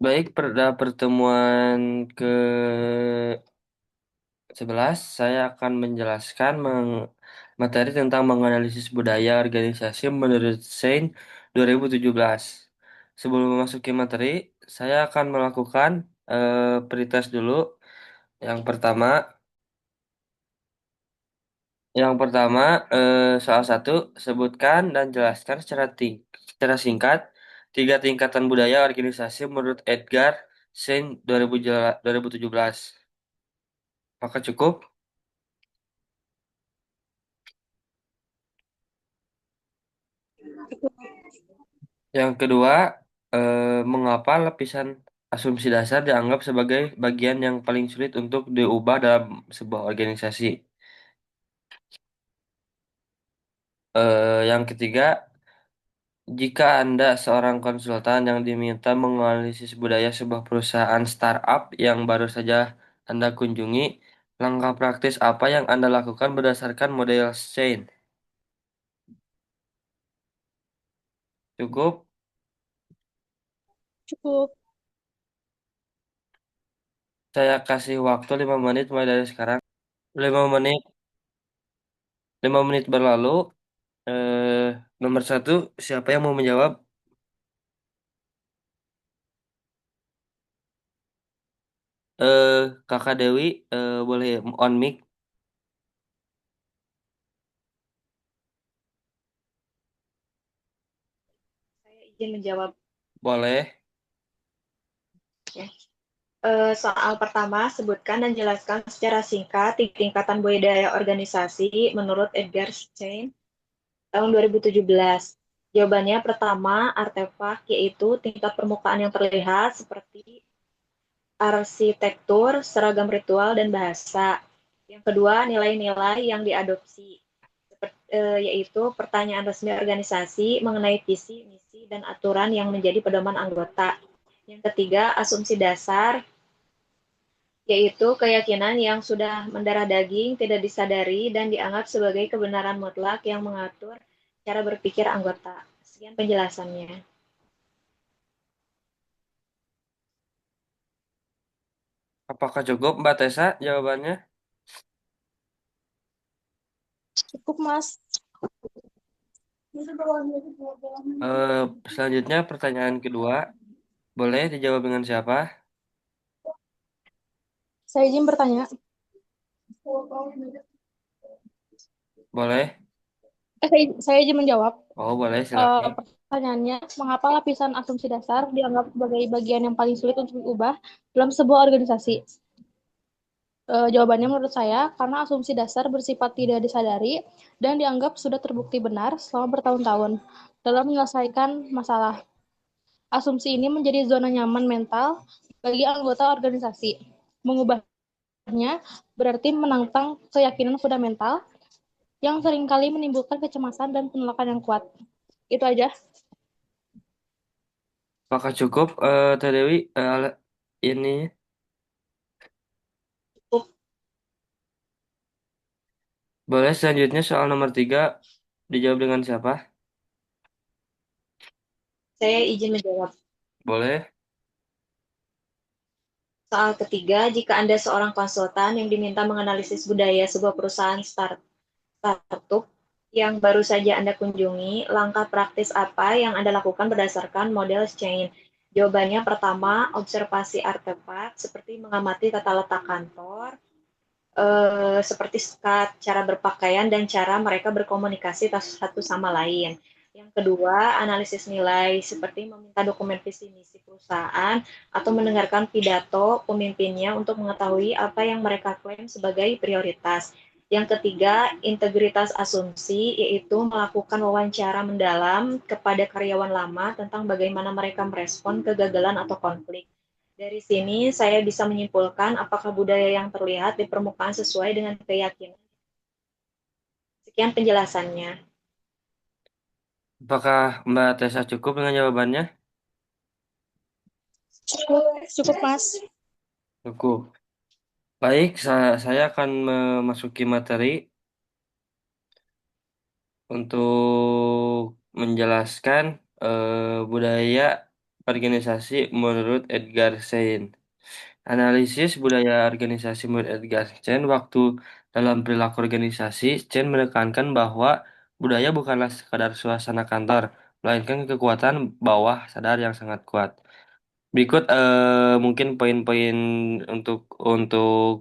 Baik, pada pertemuan ke-11 saya akan menjelaskan materi tentang menganalisis budaya organisasi menurut Sein 2017. Sebelum memasuki materi, saya akan melakukan pretest dulu. Yang pertama, yang pertama soal satu, sebutkan dan jelaskan secara singkat tiga tingkatan budaya organisasi menurut Edgar Sein 2017. Maka cukup. Yang kedua, mengapa lapisan asumsi dasar dianggap sebagai bagian yang paling sulit untuk diubah dalam sebuah organisasi? Yang ketiga, jika Anda seorang konsultan yang diminta menganalisis budaya sebuah perusahaan startup yang baru saja Anda kunjungi, langkah praktis apa yang Anda lakukan berdasarkan model Shane? Cukup, Cukup. saya kasih waktu 5 menit mulai dari sekarang. 5 menit, 5 menit berlalu. Eh, Nomor satu, siapa yang mau menjawab? Eh, Kakak Dewi, boleh on mic? Saya izin menjawab. Boleh. Ya. Soal pertama, sebutkan dan jelaskan secara singkat tingkatan budaya organisasi menurut Edgar Schein tahun 2017. Jawabannya pertama, artefak, yaitu tingkat permukaan yang terlihat seperti arsitektur, seragam ritual, dan bahasa. Yang kedua, nilai-nilai yang diadopsi, yaitu pertanyaan resmi organisasi mengenai visi, misi, dan aturan yang menjadi pedoman anggota. Yang ketiga, asumsi dasar, yaitu keyakinan yang sudah mendarah daging, tidak disadari, dan dianggap sebagai kebenaran mutlak yang mengatur cara berpikir anggota. Sekian penjelasannya. Apakah cukup, Mbak Tessa, jawabannya? Cukup, Mas. Eh, Selanjutnya pertanyaan kedua, boleh dijawab dengan siapa? Saya izin bertanya. Boleh? Saya izin menjawab. Oh, boleh, silakan. Pertanyaannya, mengapa lapisan asumsi dasar dianggap sebagai bagian yang paling sulit untuk diubah dalam sebuah organisasi? Jawabannya menurut saya, karena asumsi dasar bersifat tidak disadari dan dianggap sudah terbukti benar selama bertahun-tahun dalam menyelesaikan masalah. Asumsi ini menjadi zona nyaman mental bagi anggota organisasi. Mengubahnya berarti menantang keyakinan fundamental yang seringkali menimbulkan kecemasan dan penolakan yang kuat. Itu aja. Apakah cukup, Teh Dewi? Ini boleh selanjutnya soal nomor tiga dijawab dengan siapa? Saya izin menjawab. Boleh. Soal ketiga, jika Anda seorang konsultan yang diminta menganalisis budaya sebuah perusahaan startup yang baru saja Anda kunjungi, langkah praktis apa yang Anda lakukan berdasarkan model Chain? Jawabannya pertama, observasi artefak seperti mengamati tata letak kantor, seperti skat, cara berpakaian, dan cara mereka berkomunikasi satu sama lain. Yang kedua, analisis nilai seperti meminta dokumen visi misi perusahaan atau mendengarkan pidato pemimpinnya untuk mengetahui apa yang mereka klaim sebagai prioritas. Yang ketiga, integritas asumsi, yaitu melakukan wawancara mendalam kepada karyawan lama tentang bagaimana mereka merespon kegagalan atau konflik. Dari sini saya bisa menyimpulkan apakah budaya yang terlihat di permukaan sesuai dengan keyakinan. Sekian penjelasannya. Apakah Mbak Tessa cukup dengan jawabannya? Cukup, cukup Mas. Cukup. Baik, saya akan memasuki materi untuk menjelaskan budaya. organisasi menurut Edgar Schein. Analisis budaya organisasi menurut Edgar Schein waktu dalam perilaku organisasi, Schein menekankan bahwa budaya bukanlah sekadar suasana kantor, melainkan kekuatan bawah sadar yang sangat kuat. Berikut mungkin poin-poin untuk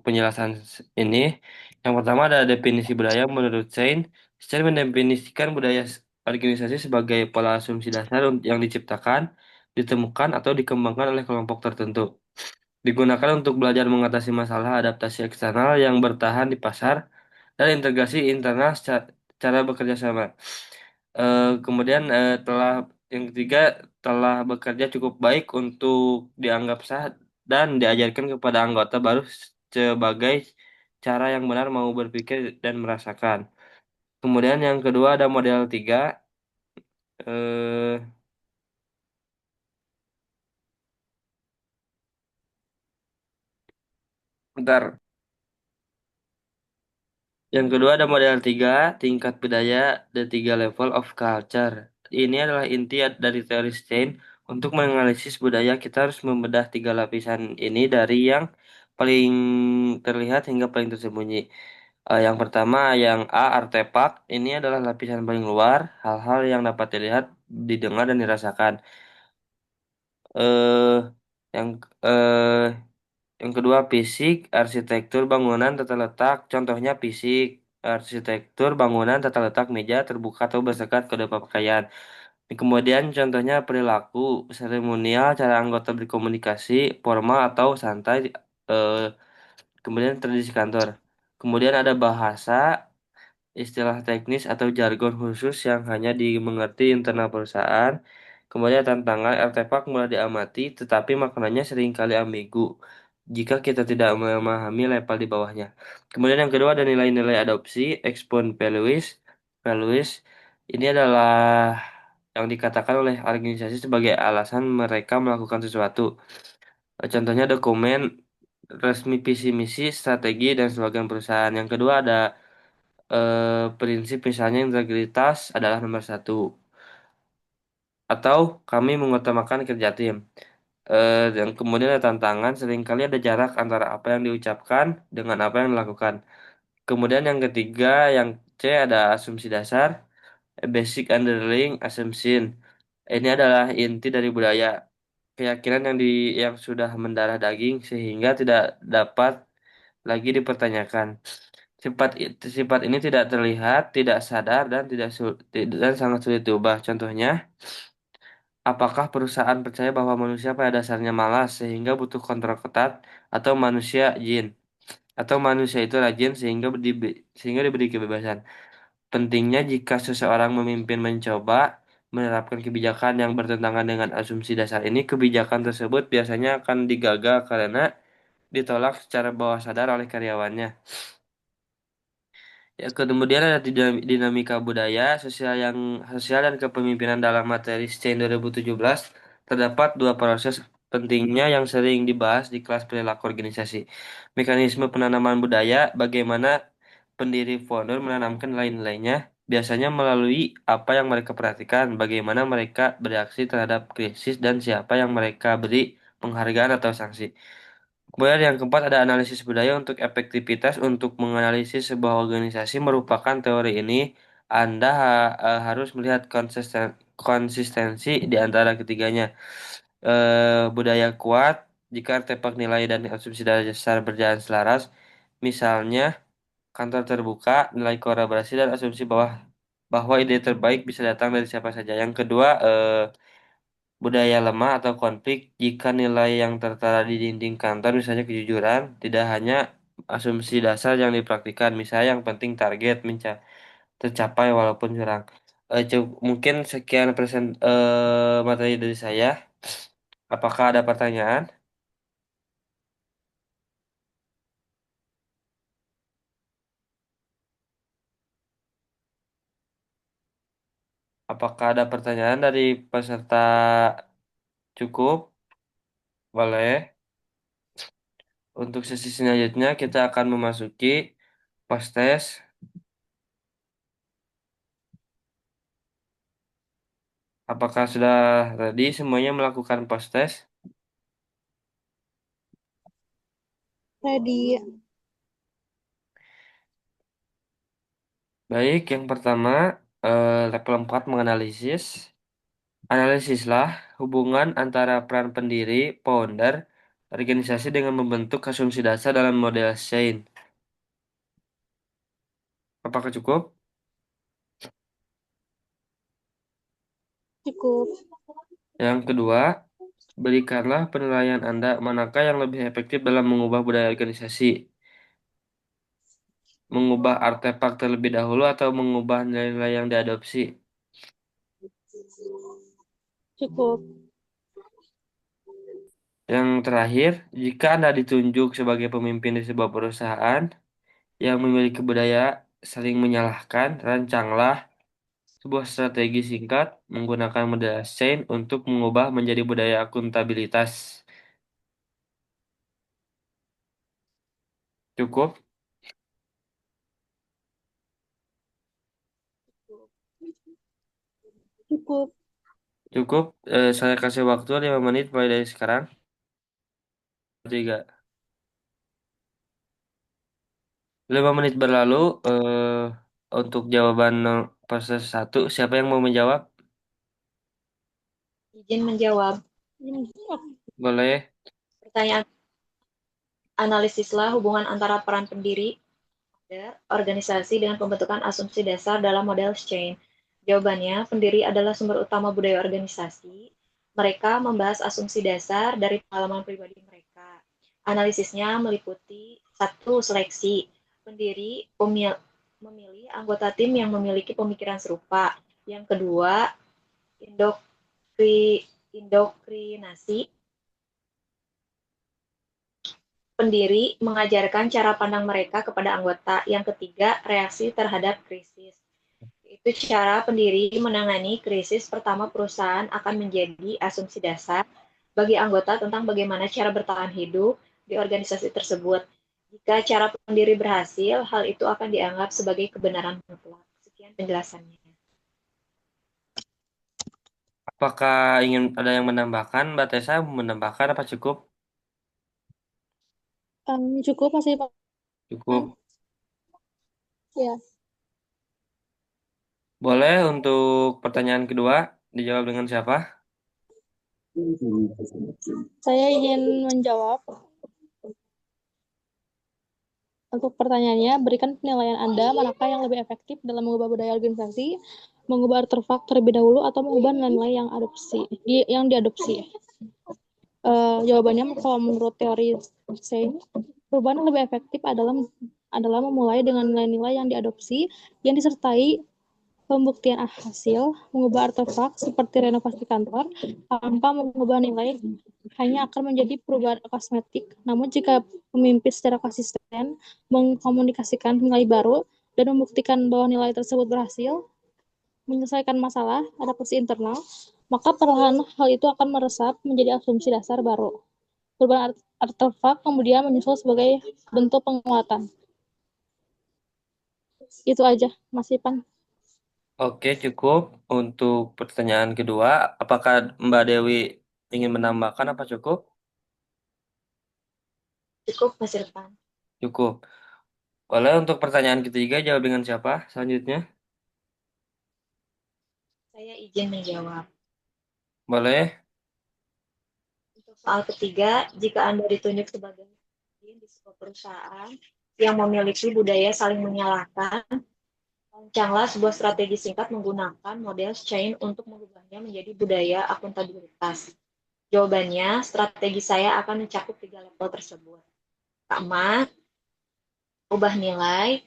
penjelasan ini. Yang pertama ada definisi budaya menurut Sein. Sein mendefinisikan budaya organisasi sebagai pola asumsi dasar yang diciptakan, ditemukan atau dikembangkan oleh kelompok tertentu. Digunakan untuk belajar mengatasi masalah adaptasi eksternal yang bertahan di pasar dan integrasi internal cara bekerja sama. Kemudian yang ketiga telah bekerja cukup baik untuk dianggap sah dan diajarkan kepada anggota baru sebagai cara yang benar mau berpikir dan merasakan. Kemudian yang kedua ada model tiga. Eh, Bentar. Yang kedua ada model tiga, tingkat budaya, the tiga level of culture. Ini adalah inti dari teori Stein. Untuk menganalisis budaya, kita harus membedah tiga lapisan ini dari yang paling terlihat hingga paling tersembunyi. Yang pertama, yang A, artefak. Ini adalah lapisan paling luar, hal-hal yang dapat dilihat, didengar, dan dirasakan. Eh, yang eh, yang kedua, fisik, arsitektur bangunan tata letak. Contohnya fisik, arsitektur bangunan tata letak meja terbuka atau bersekat kode pakaian. Kemudian contohnya perilaku, seremonial, cara anggota berkomunikasi, formal atau santai. eh, Kemudian tradisi kantor. Kemudian ada bahasa, istilah teknis atau jargon khusus yang hanya dimengerti internal perusahaan. Kemudian tantangan artefak mulai diamati, tetapi maknanya seringkali ambigu jika kita tidak memahami level di bawahnya. Kemudian yang kedua ada nilai-nilai adopsi, expon values. Values ini adalah yang dikatakan oleh organisasi sebagai alasan mereka melakukan sesuatu. Contohnya dokumen resmi visi misi, strategi, dan slogan perusahaan. Yang kedua ada prinsip misalnya integritas adalah nomor satu. Atau kami mengutamakan kerja tim. Dan kemudian ada tantangan, seringkali ada jarak antara apa yang diucapkan dengan apa yang dilakukan. Kemudian yang ketiga, yang C ada asumsi dasar, basic underlying assumption. Ini adalah inti dari budaya, keyakinan yang sudah mendarah daging sehingga tidak dapat lagi dipertanyakan. Sifat ini tidak terlihat, tidak sadar, dan dan sangat sulit diubah. Contohnya, apakah perusahaan percaya bahwa manusia pada dasarnya malas sehingga butuh kontrol ketat, atau manusia jin, atau manusia itu rajin sehingga diberi kebebasan? Pentingnya jika seseorang memimpin mencoba menerapkan kebijakan yang bertentangan dengan asumsi dasar ini, kebijakan tersebut biasanya akan digagal karena ditolak secara bawah sadar oleh karyawannya. Ya, kemudian ada dinamika budaya, sosial dan kepemimpinan dalam materi SCEN 2017. Terdapat dua proses pentingnya yang sering dibahas di kelas perilaku organisasi. Mekanisme penanaman budaya, bagaimana pendiri founder menanamkan nilai-nilainya, biasanya melalui apa yang mereka perhatikan, bagaimana mereka bereaksi terhadap krisis, dan siapa yang mereka beri penghargaan atau sanksi. Kemudian yang keempat ada analisis budaya untuk efektivitas. Untuk menganalisis sebuah organisasi merupakan teori ini, Anda harus melihat konsistensi di antara ketiganya. Budaya kuat jika artefak nilai dan asumsi dasar berjalan selaras. Misalnya, kantor terbuka, nilai kolaborasi dan asumsi bahwa ide terbaik bisa datang dari siapa saja. Yang kedua, budaya lemah atau konflik jika nilai yang tertera di dinding kantor, misalnya kejujuran, tidak hanya asumsi dasar yang dipraktikkan, misalnya yang penting target tercapai walaupun curang. Mungkin sekian materi dari saya. Apakah ada pertanyaan? Apakah ada pertanyaan dari peserta? Cukup, boleh. Untuk sesi selanjutnya kita akan memasuki post test. Apakah sudah ready semuanya melakukan post test? Ready. Baik, yang pertama, level 4 menganalisis. Analisislah hubungan antara peran pendiri, founder, organisasi dengan membentuk asumsi dasar dalam model Shane. Apakah cukup? Cukup. Yang kedua, berikanlah penilaian Anda manakah yang lebih efektif dalam mengubah budaya organisasi. Mengubah artefak terlebih dahulu atau mengubah nilai-nilai yang diadopsi. Cukup. Yang terakhir, jika Anda ditunjuk sebagai pemimpin di sebuah perusahaan yang memiliki budaya saling menyalahkan, rancanglah sebuah strategi singkat menggunakan model SAIN untuk mengubah menjadi budaya akuntabilitas. Cukup? Cukup. Cukup. Saya kasih waktu 5 menit mulai dari sekarang. 3. 5 menit berlalu. Untuk jawaban proses satu, siapa yang mau menjawab? Izin menjawab. Boleh. Pertanyaan, analisislah hubungan antara peran pendiri, organisasi dengan pembentukan asumsi dasar dalam model chain. Jawabannya, pendiri adalah sumber utama budaya organisasi. Mereka membahas asumsi dasar dari pengalaman pribadi mereka. Analisisnya meliputi satu, seleksi. Pendiri memilih anggota tim yang memiliki pemikiran serupa. Yang kedua, indoktrinasi. Pendiri mengajarkan cara pandang mereka kepada anggota. Yang ketiga, reaksi terhadap krisis. Itu cara pendiri menangani krisis pertama perusahaan akan menjadi asumsi dasar bagi anggota tentang bagaimana cara bertahan hidup di organisasi tersebut. Jika cara pendiri berhasil, hal itu akan dianggap sebagai kebenaran mutlak. Sekian penjelasannya. Apakah ingin ada yang menambahkan? Mbak Tessa mau menambahkan apa cukup? Cukup masih Pak. Cukup. Ya, Boleh untuk pertanyaan kedua dijawab dengan siapa? saya ingin menjawab untuk pertanyaannya. Berikan penilaian Anda manakah yang lebih efektif dalam mengubah budaya organisasi, mengubah artefak terlebih dahulu atau mengubah nilai yang diadopsi. Jawabannya, kalau menurut teori Sein, perubahan yang lebih efektif adalah memulai dengan nilai-nilai yang diadopsi yang disertai pembuktian hasil, mengubah artefak seperti renovasi kantor tanpa mengubah nilai hanya akan menjadi perubahan kosmetik. Namun jika pemimpin secara konsisten mengkomunikasikan nilai baru dan membuktikan bahwa nilai tersebut berhasil menyelesaikan masalah adaptasi internal, maka perlahan hal itu akan meresap menjadi asumsi dasar baru. Perubahan artefak kemudian menyusul sebagai bentuk penguatan. Itu aja, Mas Ipan. Oke, cukup. Untuk pertanyaan kedua, apakah Mbak Dewi ingin menambahkan apa cukup? Cukup, Mas Irfan. Cukup. Boleh untuk pertanyaan ketiga jawab dengan siapa selanjutnya? Saya izin menjawab. Boleh. Untuk soal ketiga, jika Anda ditunjuk sebagai pemimpin di sebuah perusahaan yang memiliki budaya saling menyalahkan, rancanglah sebuah strategi singkat menggunakan model chain untuk mengubahnya menjadi budaya akuntabilitas. Jawabannya, strategi saya akan mencakup 3 level tersebut. Pertama, ubah nilai,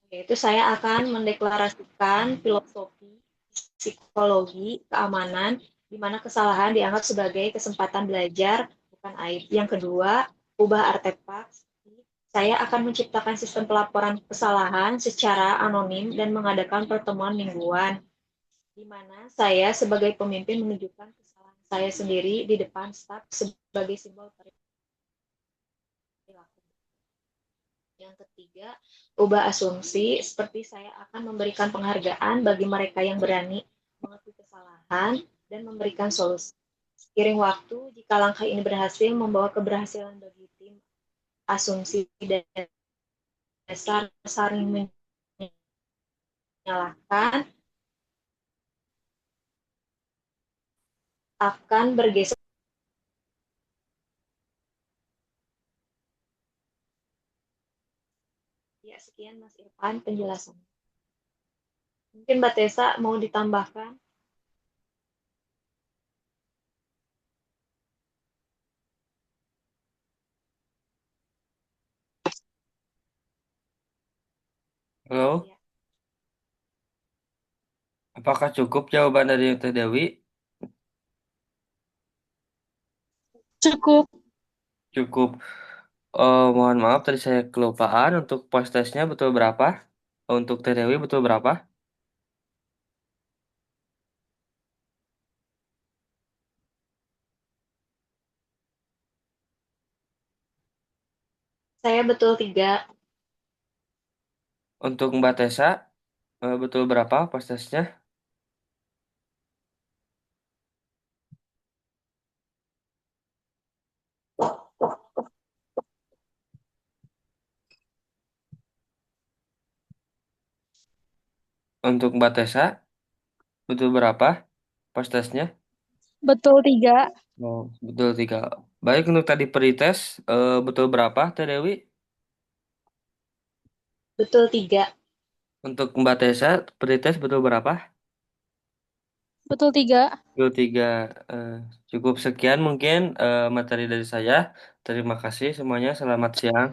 yaitu saya akan mendeklarasikan filosofi, psikologi, keamanan, di mana kesalahan dianggap sebagai kesempatan belajar, bukan aib. Yang kedua, ubah artefak. Saya akan menciptakan sistem pelaporan kesalahan secara anonim dan mengadakan pertemuan mingguan, di mana saya sebagai pemimpin menunjukkan kesalahan saya sendiri di depan staf sebagai simbol perilaku. Yang ketiga, ubah asumsi, seperti saya akan memberikan penghargaan bagi mereka yang berani mengerti kesalahan, dan memberikan solusi. Seiring waktu, jika langkah ini berhasil membawa keberhasilan bagi tim, asumsi dan dasar saling menyalahkan akan bergeser. Ya, sekian Mas Irfan penjelasan. Mungkin Mbak Tessa mau ditambahkan? Halo, Ya, apakah cukup jawaban dari Teh Dewi? Cukup. Cukup. Mohon maaf tadi saya kelupaan untuk post testnya betul berapa? Untuk Teh Dewi betul berapa? saya betul 3. Untuk Mbak Tessa betul berapa post testnya? Untuk Mbak Tessa betul berapa post testnya? Betul 3. Oh, betul tiga. Baik untuk tadi pretest betul berapa Teh Dewi? Betul 3. Untuk Mbak Tessa pretest betul berapa? Betul 3. Betul tiga. Eh, Cukup sekian mungkin materi dari saya. Terima kasih semuanya. Selamat siang.